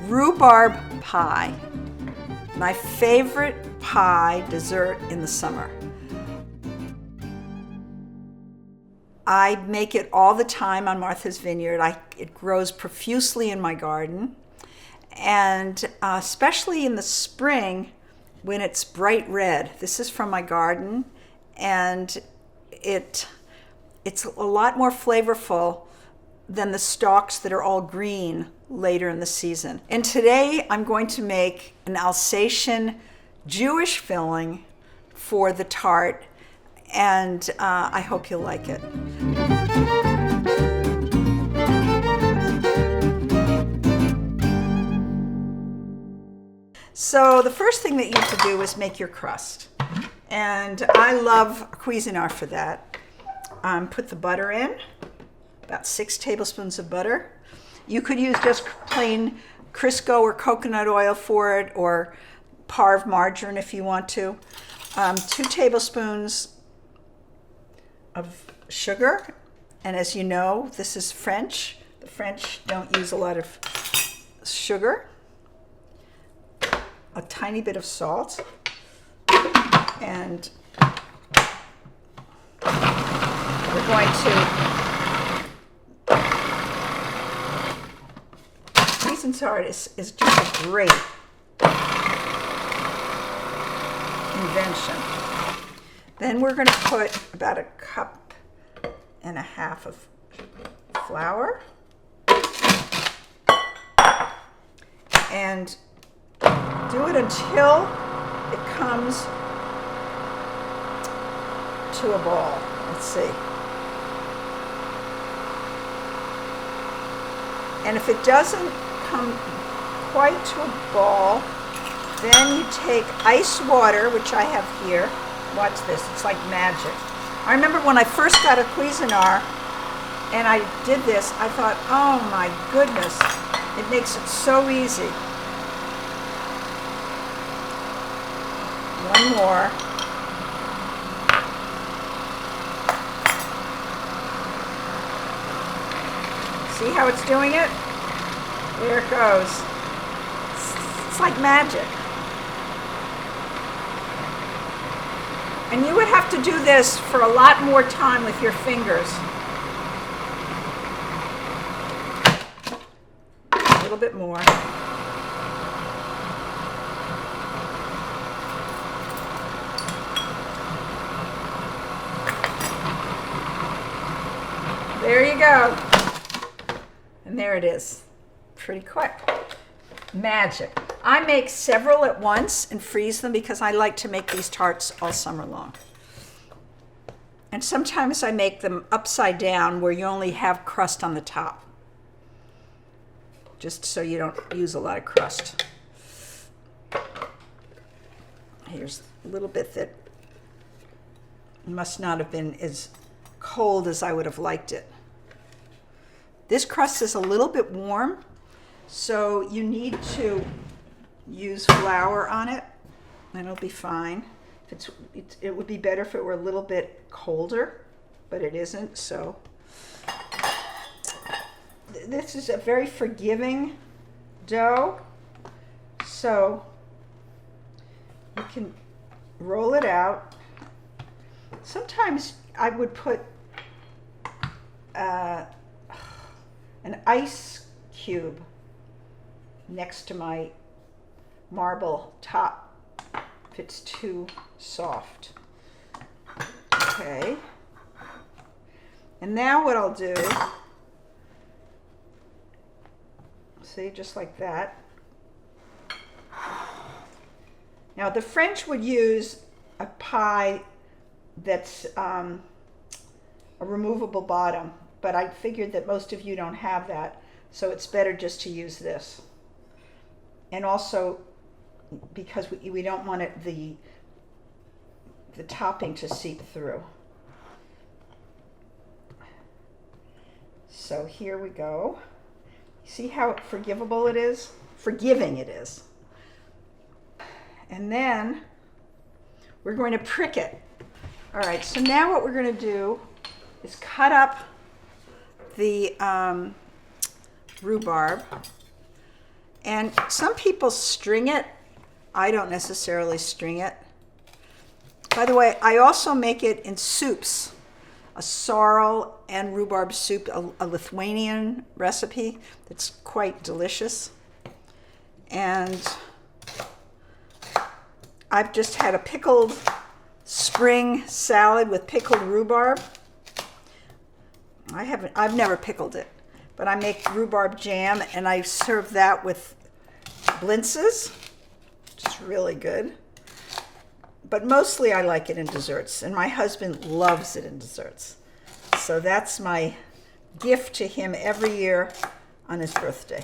rhubarb pie, my favorite pie dessert in the summer. I make it all the time on Martha's Vineyard. It grows profusely in my garden, and especially in the spring when it's bright red. This is from my garden, and it's a lot more flavorful than the stalks that are all green later in the season. And today I'm going to make an Alsatian Jewish filling for the tart, and I hope you'll like it. So the first thing that you have to do is make your crust. And I love Cuisinart for that. Put the butter in, about 6 tablespoons of butter. You could use just plain Crisco or coconut oil for it, or Parve margarine if you want to. 2 tablespoons of sugar, and as you know, this is French. The French don't use a lot of sugar. A tiny bit of salt, and we're going to, Custard is just a great invention. Then we're going to put about 1.5 cups of flour, and do it until it comes to a ball. Let's see. And if it doesn't come quite to a ball, then you take ice water, which I have here. Watch this, it's like magic. I remember when I first got a Cuisinart and I did this, I thought, oh my goodness, it makes it so easy. One more. See how it's doing it? There it goes. It's like magic. And you would have to do this for a lot more time with your fingers. A little bit more. There you go. And there it is. Pretty quick. Magic. I make several at once and freeze them because I like to make these tarts all summer long. And sometimes I make them upside down where you only have crust on the top, just so you don't use a lot of crust. Here's a little bit that must not have been as cold as I would have liked it. This crust is a little bit warm, so you need to use flour on it, and it'll be fine. It would be better if it were a little bit colder, but it isn't, so. This is a very forgiving dough, so you can roll it out. Sometimes I would put an ice cube next to my marble top if it's too soft. Okay. And now what I'll do, see, just like that. Now the French would use a pie that's a removable bottom, but I figured that most of you don't have that, so it's better just to use this. And also because we don't want it, the topping to seep through. So here we go. See how forgivable it is? Forgiving it is. And then we're going to prick it. All right, so now what we're going to do is cut up the rhubarb, And some people string it. I don't necessarily string it. By the way, I also make it in soups. A sorrel and rhubarb soup, a Lithuanian recipe that's quite delicious. And I've just had a pickled spring salad with pickled rhubarb. I've never pickled it, but I make rhubarb jam and I serve that with blintzes, which is really good. But mostly I like it in desserts, and my husband loves it in desserts. So that's my gift to him every year on his birthday.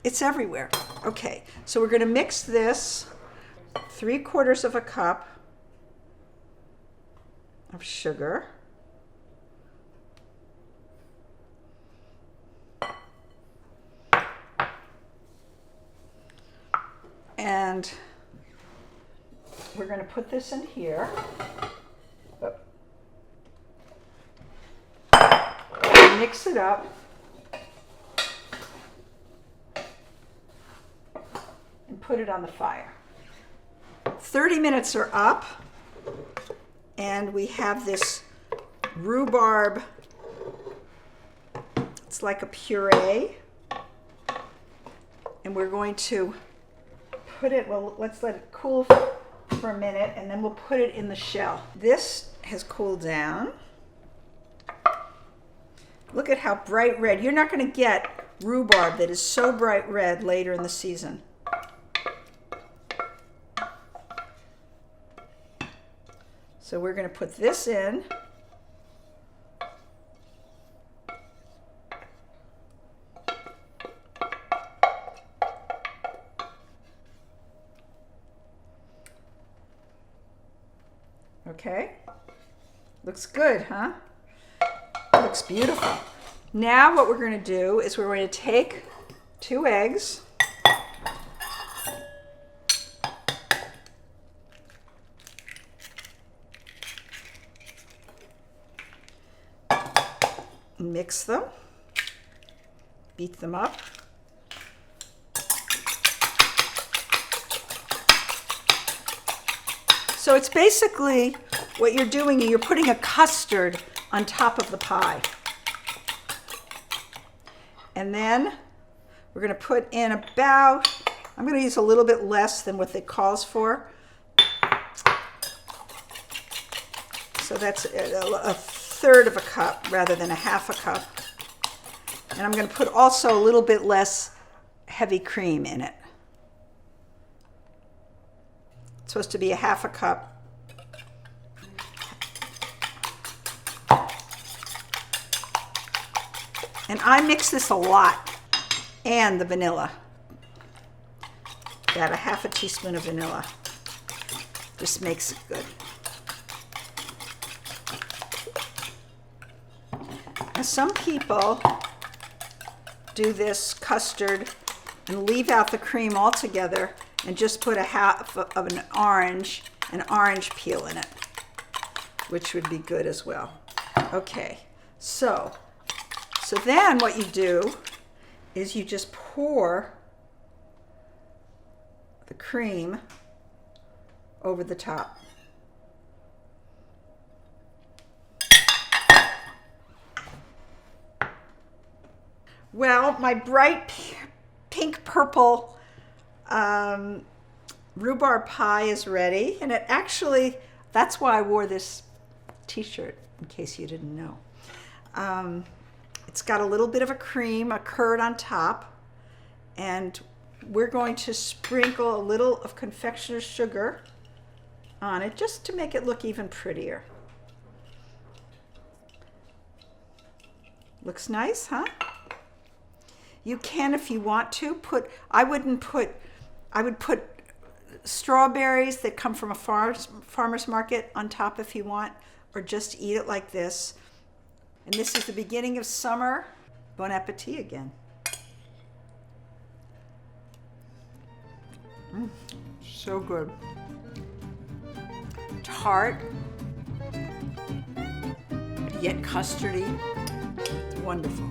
It's everywhere. Okay, so we're gonna mix this 3/4 of a cup of sugar. And we're going to put this in here. Mix it up. And put it on the fire. 30 minutes are up. And we have this rhubarb. It's like a puree. And we're going to put it, well, let's let it cool for a minute, and then we'll put it in the shell. This has cooled down. Look at how bright red. You're not going to get rhubarb that is so bright red later in the season. So we're going to put this in. Okay, looks good, huh? Looks beautiful. Now what we're going to do is we're going to take 2 eggs, mix them, beat them up. So it's basically what you're doing, you're putting a custard on top of the pie. And then we're going to put in about, I'm going to use a little bit less than what it calls for. So that's a 1/3 of a cup rather than a 1/2 a cup. And I'm going to put also a little bit less heavy cream in it. It's supposed to be a 1/2 a cup. And I mix this a lot, and the vanilla. Got a 1/2 teaspoon of vanilla. Just makes it good. Now some people do this custard and leave out the cream altogether and just put a 1/2 of an orange peel in it, which would be good as well. Okay, so then what you do is you just pour the cream over the top. Well, my bright pink purple rhubarb pie is ready, and it actually, that's why I wore this t-shirt, in case you didn't know. It's got a little bit of a cream, a curd on top, and we're going to sprinkle a little of confectioner's sugar on it just to make it look even prettier. Looks nice, huh? You can, if you want to, I would put strawberries that come from a farmer's market on top if you want, or just eat it like this. And this is the beginning of summer. Bon appetit again. So good. Tart, yet custardy. Wonderful.